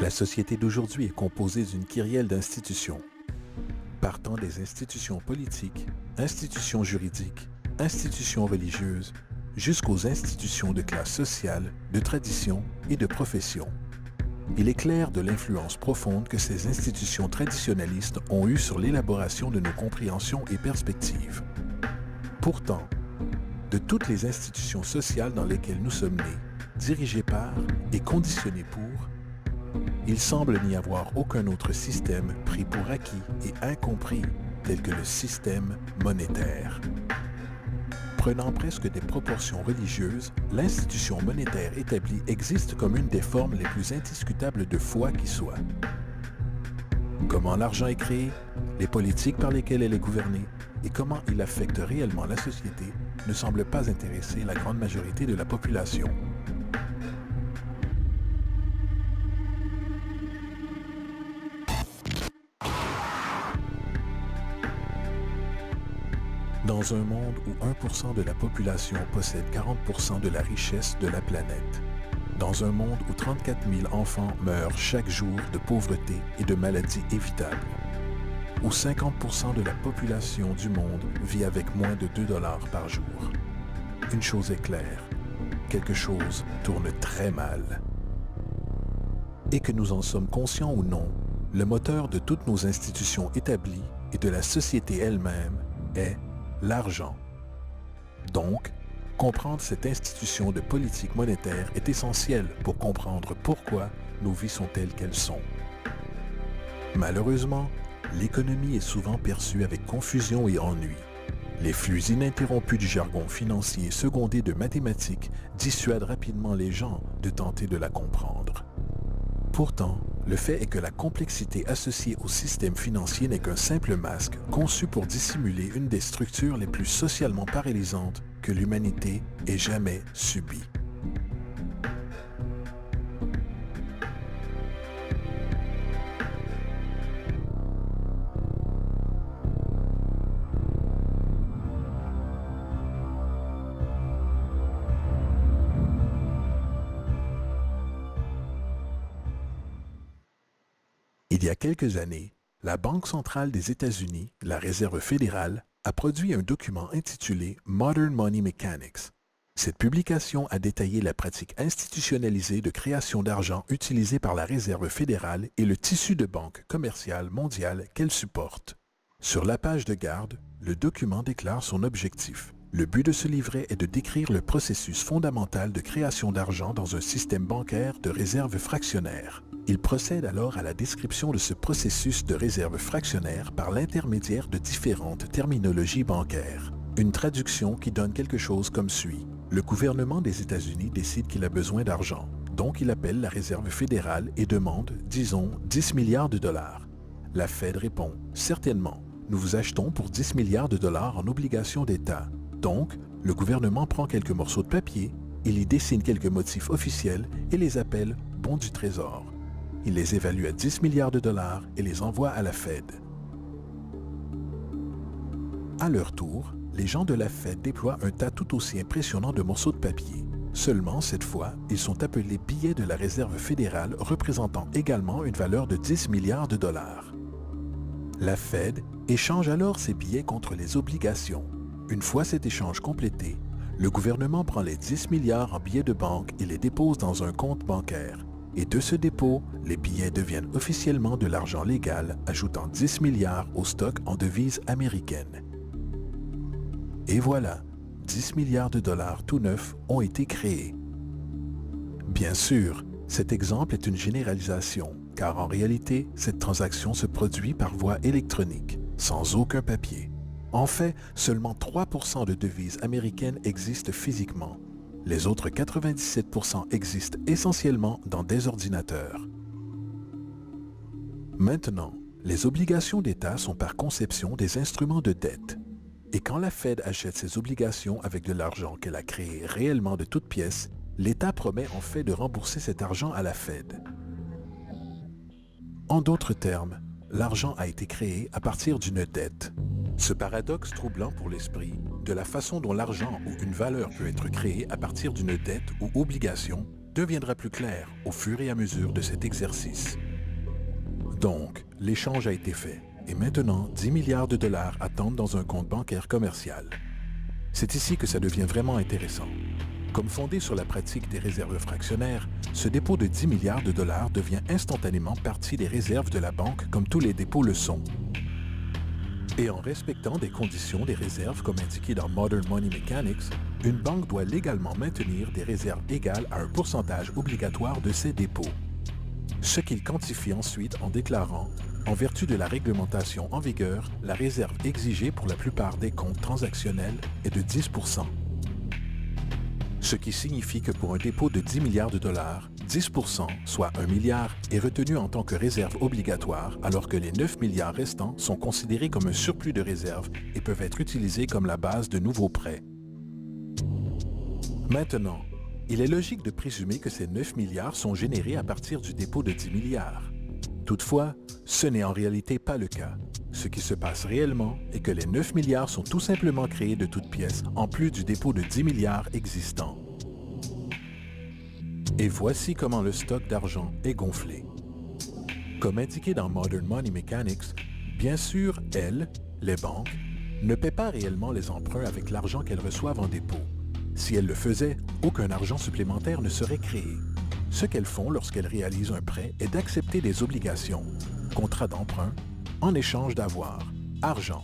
La société d'aujourd'hui est composée d'une kyrielle d'institutions. Partant des institutions politiques, institutions juridiques, institutions religieuses, jusqu'aux institutions de classe sociale, de tradition et de profession. Il est clair de l'influence profonde que ces institutions traditionnalistes ont eue sur l'élaboration de nos compréhensions et perspectives. Pourtant, de toutes les institutions sociales dans lesquelles nous sommes nés, dirigées par et conditionnées pour, il semble n'y avoir aucun autre système pris pour acquis et incompris tel que le système monétaire. Prenant presque des proportions religieuses, l'institution monétaire établie existe comme une des formes les plus indiscutables de foi qui soit. Comment l'argent est créé, les politiques par lesquelles elle est gouvernée et comment il affecte réellement la société ne semblent pas intéresser la grande majorité de la population. Dans un monde où 1% de la population possède 40% de la richesse de la planète, dans un monde où 34 000 enfants meurent chaque jour de pauvreté et de maladies évitables, où 50% de la population du monde vit avec moins de 2 $ par jour, une chose est claire, quelque chose tourne très mal. Et que nous en sommes conscients ou non, le moteur de toutes nos institutions établies et de la société elle-même est l'argent. Donc, comprendre cette institution de politique monétaire est essentiel pour comprendre pourquoi nos vies sont telles qu'elles sont. Malheureusement, l'économie est souvent perçue avec confusion et ennui. Les flux ininterrompus du jargon financier secondé de mathématiques dissuadent rapidement les gens de tenter de la comprendre. Pourtant, le fait est que la complexité associée au système financier n'est qu'un simple masque conçu pour dissimuler une des structures les plus socialement paralysantes que l'humanité ait jamais subies. Il y a quelques années, la Banque centrale des États-Unis, la Réserve fédérale, a produit un document intitulé Modern Money Mechanics. Cette publication a détaillé la pratique institutionnalisée de création d'argent utilisée par la Réserve fédérale et le tissu de banques commerciales mondiales qu'elle supporte. Sur la page de garde, le document déclare son objectif. Le but de ce livret est de décrire le processus fondamental de création d'argent dans un système bancaire de réserve fractionnaire. Il procède alors à la description de ce processus de réserve fractionnaire par l'intermédiaire de différentes terminologies bancaires. Une traduction qui donne quelque chose comme suit. Le gouvernement des États-Unis décide qu'il a besoin d'argent, donc il appelle la Réserve fédérale et demande, disons, 10 milliards de dollars. La Fed répond, certainement, nous vous achetons pour 10 milliards de dollars en obligations d'État. Donc, le gouvernement prend quelques morceaux de papier, il y dessine quelques motifs officiels et les appelle bons du trésor. Il les évalue à 10 milliards de dollars et les envoie à la Fed. À leur tour, les gens de la Fed déploient un tas tout aussi impressionnant de morceaux de papier. Seulement, cette fois, ils sont appelés billets de la Réserve fédérale représentant également une valeur de 10 milliards de dollars. La Fed échange alors ces billets contre les obligations. Une fois cet échange complété, le gouvernement prend les 10 milliards en billets de banque et les dépose dans un compte bancaire. Et de ce dépôt, les billets deviennent officiellement de l'argent légal, ajoutant 10 milliards au stock en devises américaines. Et voilà, 10 milliards de dollars tout neufs ont été créés. Bien sûr, cet exemple est une généralisation, car en réalité, cette transaction se produit par voie électronique, sans aucun papier. En fait, seulement 3% de devises américaines existent physiquement. Les autres 97% existent essentiellement dans des ordinateurs. Maintenant, les obligations d'État sont par conception des instruments de dette. Et quand la Fed achète ses obligations avec de l'argent qu'elle a créé réellement de toutes pièces, l'État promet en fait de rembourser cet argent à la Fed. En d'autres termes, l'argent a été créé à partir d'une dette. Ce paradoxe troublant pour l'esprit, de la façon dont l'argent ou une valeur peut être créée à partir d'une dette ou obligation, deviendra plus clair au fur et à mesure de cet exercice. Donc, l'échange a été fait et maintenant 10 milliards de dollars attendent dans un compte bancaire commercial. C'est ici que ça devient vraiment intéressant. Comme fondé sur la pratique des réserves fractionnaires, ce dépôt de 10 milliards de dollars devient instantanément partie des réserves de la banque comme tous les dépôts le sont. Et en respectant des conditions des réserves comme indiqué dans Modern Money Mechanics, une banque doit légalement maintenir des réserves égales à un pourcentage obligatoire de ses dépôts. Ce qu'il quantifie ensuite en déclarant, en vertu de la réglementation en vigueur, la réserve exigée pour la plupart des comptes transactionnels est de 10 %. Ce qui signifie que pour un dépôt de 10 milliards de dollars, 10 %, soit 1 milliard, est retenu en tant que réserve obligatoire, alors que les 9 milliards restants sont considérés comme un surplus de réserve et peuvent être utilisés comme la base de nouveaux prêts. Maintenant, il est logique de présumer que ces 9 milliards sont générés à partir du dépôt de 10 milliards. Toutefois, ce n'est en réalité pas le cas. Ce qui se passe réellement est que les 9 milliards sont tout simplement créés de toutes pièces, en plus du dépôt de 10 milliards existant. Et voici comment le stock d'argent est gonflé. Comme indiqué dans Modern Money Mechanics, bien sûr, elles, les banques, ne paient pas réellement les emprunts avec l'argent qu'elles reçoivent en dépôt. Si elles le faisaient, aucun argent supplémentaire ne serait créé. Ce qu'elles font lorsqu'elles réalisent un prêt est d'accepter des obligations, contrats d'emprunt, en échange d'avoir, argent,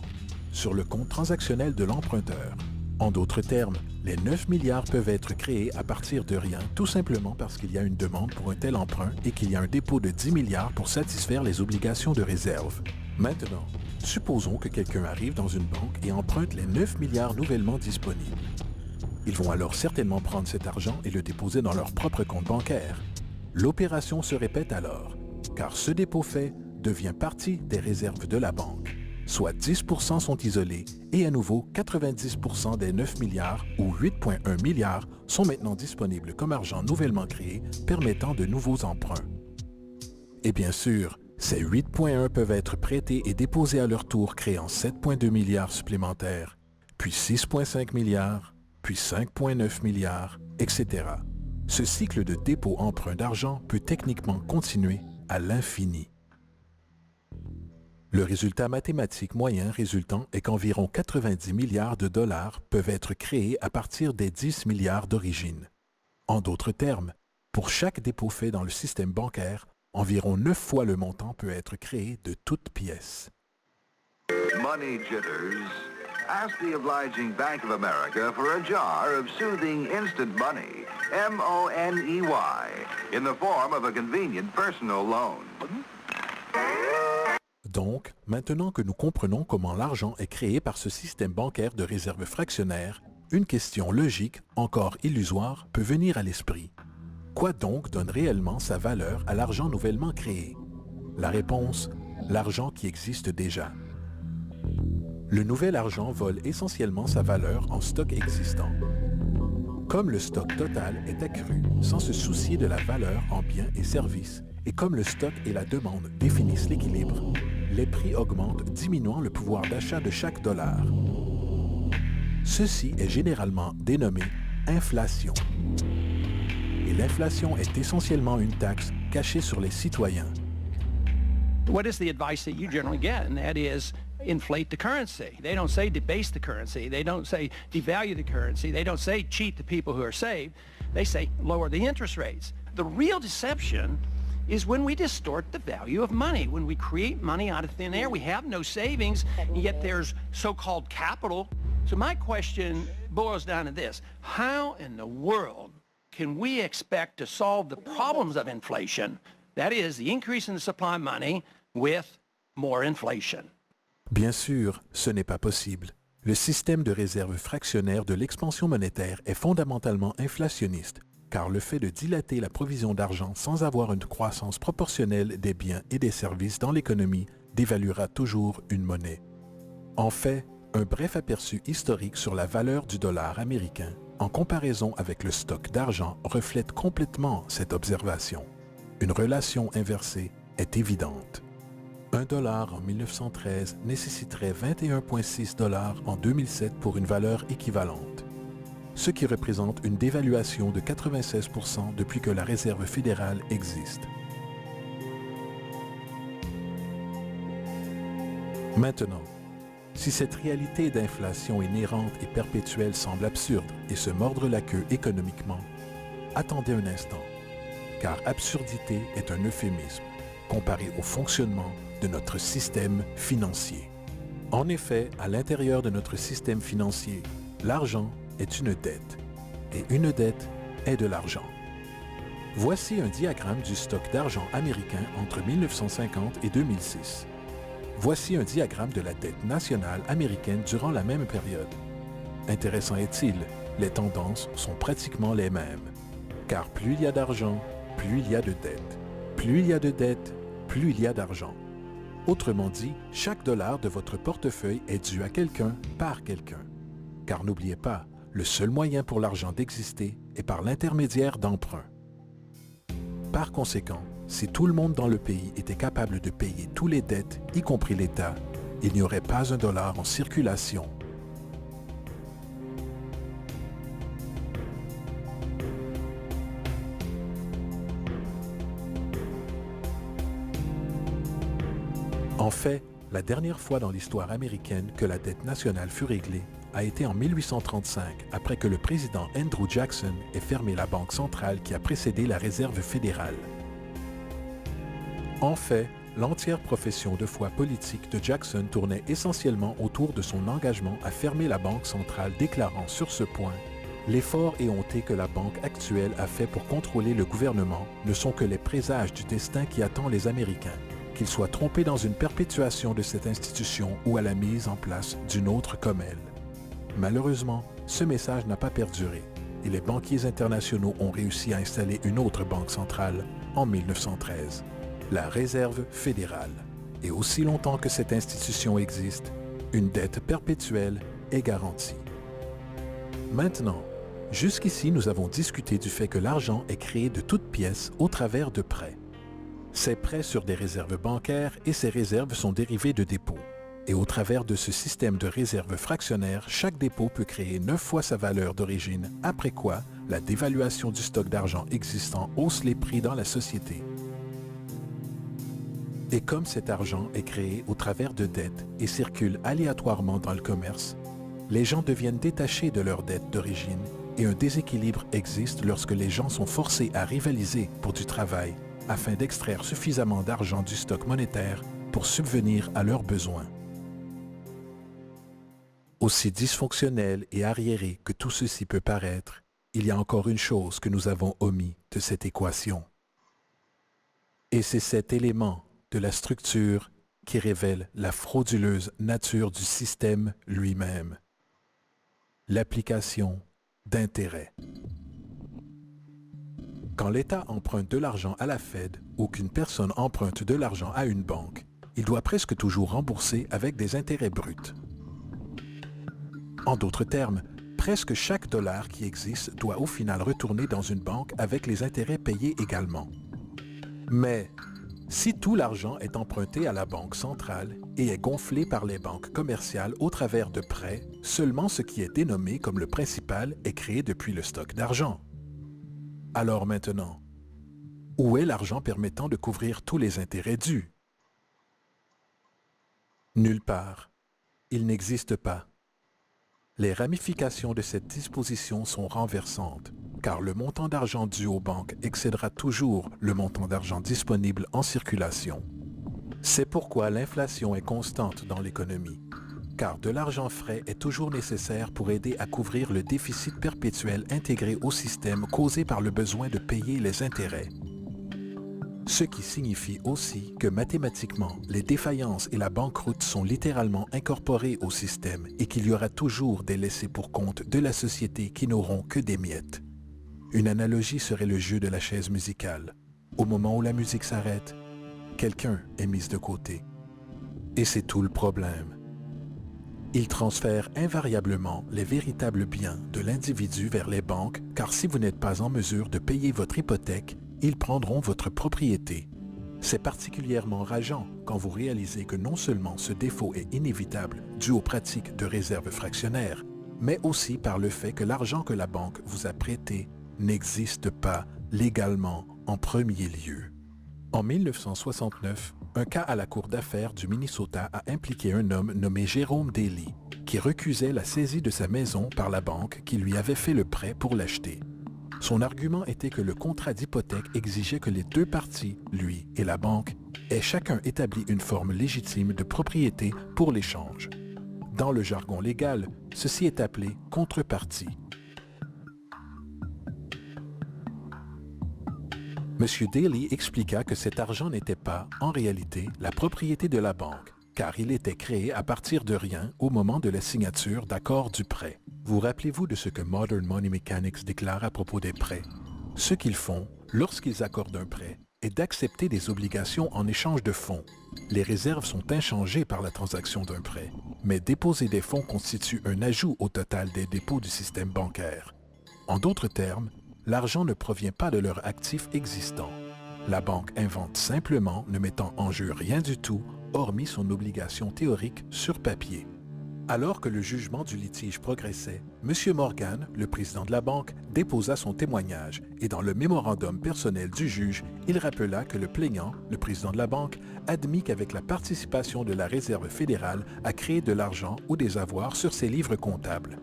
sur le compte transactionnel de l'emprunteur. En d'autres termes, les 9 milliards peuvent être créés à partir de rien, tout simplement parce qu'il y a une demande pour un tel emprunt et qu'il y a un dépôt de 10 milliards pour satisfaire les obligations de réserve. Maintenant, supposons que quelqu'un arrive dans une banque et emprunte les 9 milliards nouvellement disponibles. Ils vont alors certainement prendre cet argent et le déposer dans leur propre compte bancaire. L'opération se répète alors, car ce dépôt fait devient partie des réserves de la banque. Soit 10 % sont isolés et à nouveau 90 % des 9 milliards ou 8,1 milliards sont maintenant disponibles comme argent nouvellement créé permettant de nouveaux emprunts. Et bien sûr, ces 8,1 peuvent être prêtés et déposés à leur tour créant 7,2 milliards supplémentaires, puis 6,5 milliards, puis 5,9 milliards, etc. Ce cycle de dépôt-emprunt d'argent peut techniquement continuer à l'infini. Le résultat mathématique moyen résultant est qu'environ 90 milliards de dollars peuvent être créés à partir des 10 milliards d'origine. En d'autres termes, pour chaque dépôt fait dans le système bancaire, environ 9 fois le montant peut être créé de toutes pièces. Money jitters. Ask the obliging Bank of America for a jar of soothing instant money, M-O-N-E-Y, in the form of a convenient personal loan. Donc, maintenant que nous comprenons comment l'argent est créé par ce système bancaire de réserve fractionnaire, une question logique, encore illusoire, peut venir à l'esprit. Quoi donc donne réellement sa valeur à l'argent nouvellement créé? La réponse, l'argent qui existe déjà. Le nouvel argent vole essentiellement sa valeur en stock existant. Comme le stock total est accru sans se soucier de la valeur en biens et services, et comme le stock et la demande définissent l'équilibre, les prix augmentent diminuant le pouvoir d'achat de chaque dollar. Ceci est généralement dénommé inflation. Et l'inflation est essentiellement une taxe cachée sur les citoyens. What is the advice that you generally get? And that is inflate the currency. They don't say debase the currency. They don't say devalue the currency. They don't say cheat the people who are saved. They say lower the interest rates. The real deception is when we distort the value of money, when we create money out of thin air. We have no savings, and yet there's so-called capital. So my question boils down to this. How in the world can we expect to solve the problems of inflation, that is, the increase in the supply of money, with more inflation? Bien sûr, ce n'est pas possible. Le système de réserve fractionnaire de l'expansion monétaire est fondamentalement inflationniste, car le fait de dilater la provision d'argent sans avoir une croissance proportionnelle des biens et des services dans l'économie dévaluera toujours une monnaie. En fait, un bref aperçu historique sur la valeur du dollar américain en comparaison avec le stock d'argent reflète complètement cette observation. Une relation inversée est évidente. $1 en 1913 nécessiterait 21,6 $ en 2007 pour une valeur équivalente. ce qui représente une dévaluation de 96% depuis que la Réserve fédérale existe. Maintenant, si cette réalité d'inflation inhérente et perpétuelle semble absurde et se mordre la queue économiquement, attendez un instant, car absurdité est un euphémisme comparé au fonctionnement de notre système financier. En effet, à l'intérieur de notre système financier, l'argent est une dette, et une dette est de l'argent. Voici un diagramme du stock d'argent américain entre 1950 et 2006. Voici un diagramme de la dette nationale américaine durant la même période. Intéressant est-il, les tendances sont pratiquement les mêmes. Car plus il y a d'argent, plus il y a de dettes. Plus il y a de dettes, plus il y a d'argent. Autrement dit, chaque dollar de votre portefeuille est dû à quelqu'un par quelqu'un. Car n'oubliez pas, le seul moyen pour l'argent d'exister est par l'intermédiaire d'emprunts. Par conséquent, si tout le monde dans le pays était capable de payer tous les dettes, y compris l'État, il n'y aurait pas un dollar en circulation. En fait, la dernière fois dans l'histoire américaine que la dette nationale fut réglée a été en 1835, après que le président Andrew Jackson ait fermé la banque centrale qui a précédé la Réserve fédérale. En fait, l'entière profession de foi politique de Jackson tournait essentiellement autour de son engagement à fermer la banque centrale, déclarant sur ce point « L'effort éhonté que la banque actuelle a fait pour contrôler le gouvernement ne sont que les présages du destin qui attend les Américains, qu'ils soient trompés dans une perpétuation de cette institution ou à la mise en place d'une autre comme elle. » Malheureusement, ce message n'a pas perduré et les banquiers internationaux ont réussi à installer une autre banque centrale en 1913. La Réserve fédérale. Et aussi longtemps que cette institution existe, une dette perpétuelle est garantie. Maintenant, jusqu'ici, nous avons discuté du fait que l'argent est créé de toutes pièces au travers de prêts. Ces prêts sur des réserves bancaires et ces réserves sont dérivées de dépôts. Et au travers de ce système de réserves fractionnaires, chaque dépôt peut créer 9 fois sa valeur d'origine, après quoi la dévaluation du stock d'argent existant hausse les prix dans la société. Et comme cet argent est créé au travers de dettes et circule aléatoirement dans le commerce, les gens deviennent détachés de leurs dettes d'origine et un déséquilibre existe lorsque les gens sont forcés à rivaliser pour du travail afin d'extraire suffisamment d'argent du stock monétaire pour subvenir à leurs besoins. Aussi dysfonctionnel et arriéré que tout ceci peut paraître, il y a encore une chose que nous avons omis de cette équation. Et c'est cet élément de la structure qui révèle la frauduleuse nature du système lui-même. L'application d'intérêts. Quand l'État emprunte de l'argent à la Fed ou qu'une personne emprunte de l'argent à une banque, il doit presque toujours rembourser avec des intérêts bruts. En d'autres termes, presque chaque dollar qui existe doit au final retourner dans une banque avec les intérêts payés également. Mais si tout l'argent est emprunté à la banque centrale et est gonflé par les banques commerciales au travers de prêts, seulement ce qui est dénommé comme le principal est créé depuis le stock d'argent. Alors maintenant, où est l'argent permettant de couvrir tous les intérêts dus? Nulle part. Il n'existe pas. Les ramifications de cette disposition sont renversantes, car le montant d'argent dû aux banques excédera toujours le montant d'argent disponible en circulation. C'est pourquoi l'inflation est constante dans l'économie, car de l'argent frais est toujours nécessaire pour aider à couvrir le déficit perpétuel intégré au système causé par le besoin de payer les intérêts. Ce qui signifie aussi que mathématiquement, les défaillances et la banqueroute sont littéralement incorporées au système et qu'il y aura toujours des laissés pour compte de la société qui n'auront que des miettes. Une analogie serait le jeu de la chaise musicale. Au moment où la musique s'arrête, quelqu'un est mis de côté. Et c'est tout le problème. Ils transfèrent invariablement les véritables biens de l'individu vers les banques, car si vous n'êtes pas en mesure de payer votre hypothèque, ils prendront votre propriété. C'est particulièrement rageant quand vous réalisez que non seulement ce défaut est inévitable dû aux pratiques de réserve fractionnaire, mais aussi par le fait que l'argent que la banque vous a prêté n'existe pas légalement en premier lieu. En 1969, un cas à la Cour d'affaires du Minnesota a impliqué un homme nommé Jérôme Daly, qui recusait la saisie de sa maison par la banque qui lui avait fait le prêt pour l'acheter. Son argument était que le contrat d'hypothèque exigeait que les deux parties, lui et la banque, aient chacun établi une forme légitime de propriété pour l'échange. Dans le jargon légal, ceci est appelé contrepartie. M. Daly expliqua que cet argent n'était pas, en réalité, la propriété de la banque, car il était créé à partir de rien au moment de la signature d'accords du prêt. Vous rappelez-vous de ce que Modern Money Mechanics déclare à propos des prêts? Ce qu'ils font, lorsqu'ils accordent un prêt, est d'accepter des obligations en échange de fonds. Les réserves sont inchangées par la transaction d'un prêt, mais déposer des fonds constitue un ajout au total des dépôts du système bancaire. En d'autres termes, l'argent ne provient pas de leur actif existant. La banque invente simplement, ne mettant en jeu rien du tout, hormis son obligation théorique sur papier. Alors que le jugement du litige progressait, M. Morgan, le président de la banque, déposa son témoignage et dans le mémorandum personnel du juge, il rappela que le plaignant, le président de la banque, admit qu'avec la participation de la Réserve fédérale a créé de l'argent ou des avoirs sur ses livres comptables.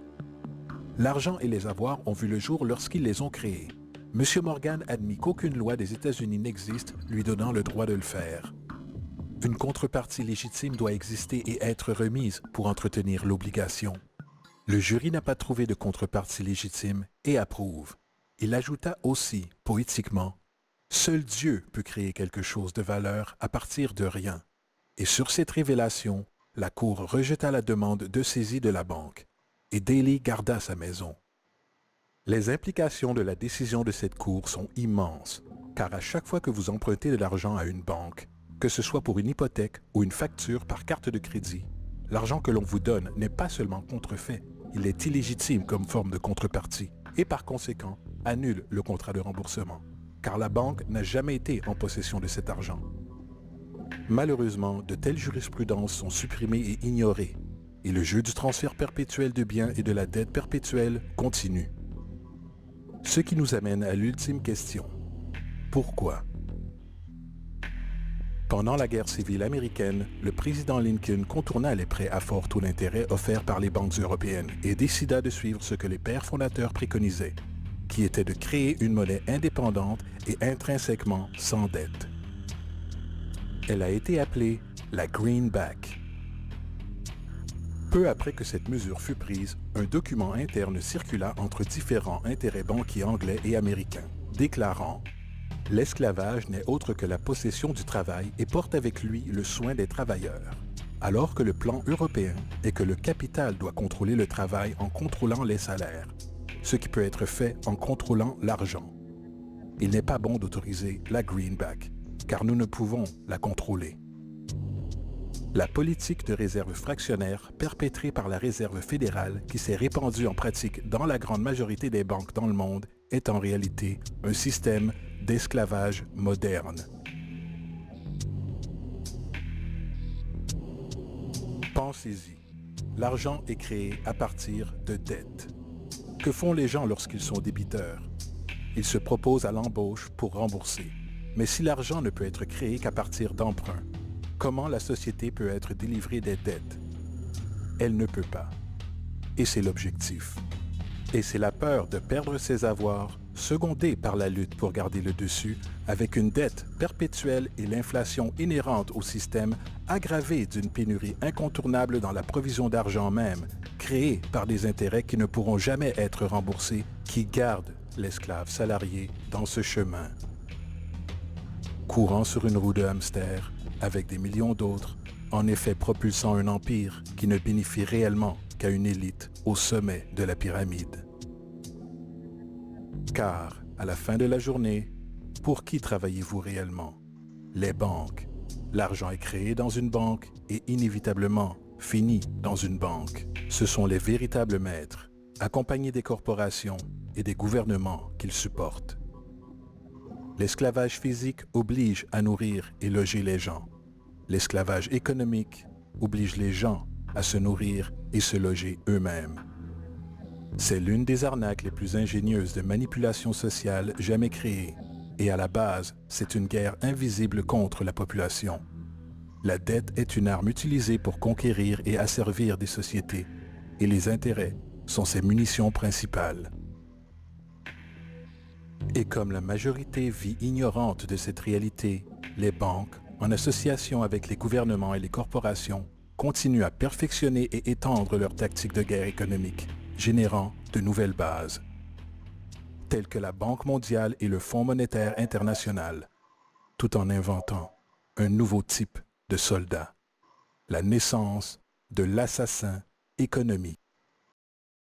L'argent et les avoirs ont vu le jour lorsqu'ils les ont créés. M. Morgan admit qu'aucune loi des États-Unis n'existe lui donnant le droit de le faire. Une contrepartie légitime doit exister et être remise pour entretenir l'obligation. Le jury n'a pas trouvé de contrepartie légitime et approuve. Il ajouta aussi, poétiquement, « Seul Dieu peut créer quelque chose de valeur à partir de rien. » Et sur cette révélation, la Cour rejeta la demande de saisie de la banque et Daly garda sa maison. Les implications de la décision de cette Cour sont immenses, car à chaque fois que vous empruntez de l'argent à une banque, que ce soit pour une hypothèque ou une facture par carte de crédit, l'argent que l'on vous donne n'est pas seulement contrefait, il est illégitime comme forme de contrepartie et par conséquent annule le contrat de remboursement, car la banque n'a jamais été en possession de cet argent. Malheureusement, de telles jurisprudences sont supprimées et ignorées, et le jeu du transfert perpétuel de biens et de la dette perpétuelle continue. Ce qui nous amène à l'ultime question. Pourquoi? Pendant la guerre civile américaine, le président Lincoln contourna les prêts à fort taux d'intérêt offerts par les banques européennes et décida de suivre ce que les pères fondateurs préconisaient, qui était de créer une monnaie indépendante et intrinsèquement sans dette. Elle a été appelée la Greenback. Peu après que cette mesure fut prise, un document interne circula entre différents intérêts banquiers anglais et américains, déclarant « L'esclavage n'est autre que la possession du travail et porte avec lui le soin des travailleurs, alors que le plan européen est que le capital doit contrôler le travail en contrôlant les salaires, ce qui peut être fait en contrôlant l'argent. Il n'est pas bon d'autoriser la greenback, car nous ne pouvons la contrôler. » La politique de réserve fractionnaire perpétrée par la Réserve fédérale qui s'est répandue en pratique dans la grande majorité des banques dans le monde est en réalité un système d'esclavage moderne. Pensez-y. L'argent est créé à partir de dettes. Que font les gens lorsqu'ils sont débiteurs? Ils se proposent à l'embauche pour rembourser. Mais si l'argent ne peut être créé qu'à partir d'emprunts, comment la société peut être délivrée des dettes? Elle ne peut pas. Et c'est l'objectif. Et c'est la peur de perdre ses avoirs, secondée par la lutte pour garder le dessus, avec une dette perpétuelle et l'inflation inhérente au système, aggravée d'une pénurie incontournable dans la provision d'argent même, créée par des intérêts qui ne pourront jamais être remboursés, qui gardent l'esclave salarié dans ce chemin. Courant sur une roue de hamster, avec des millions d'autres, en effet propulsant un empire qui ne bénéficie réellement qu'à une élite au sommet de la pyramide. Car, à la fin de la journée, pour qui travaillez-vous réellement? Les banques. L'argent est créé dans une banque et inévitablement finit dans une banque. Ce sont les véritables maîtres, accompagnés des corporations et des gouvernements qu'ils supportent. L'esclavage physique oblige à nourrir et loger les gens. L'esclavage économique oblige les gens à se nourrir et se loger eux-mêmes. C'est l'une des arnaques les plus ingénieuses de manipulation sociale jamais créées. Et à la base, c'est une guerre invisible contre la population. La dette est une arme utilisée pour conquérir et asservir des sociétés, et les intérêts sont ses munitions principales. Et comme la majorité vit ignorante de cette réalité, les banques, en association avec les gouvernements et les corporations, continuent à perfectionner et étendre leurs tactiques de guerre économique, générant de nouvelles bases, telles que la Banque mondiale et le Fonds monétaire international, tout en inventant un nouveau type de soldat, la naissance de l'assassin économique.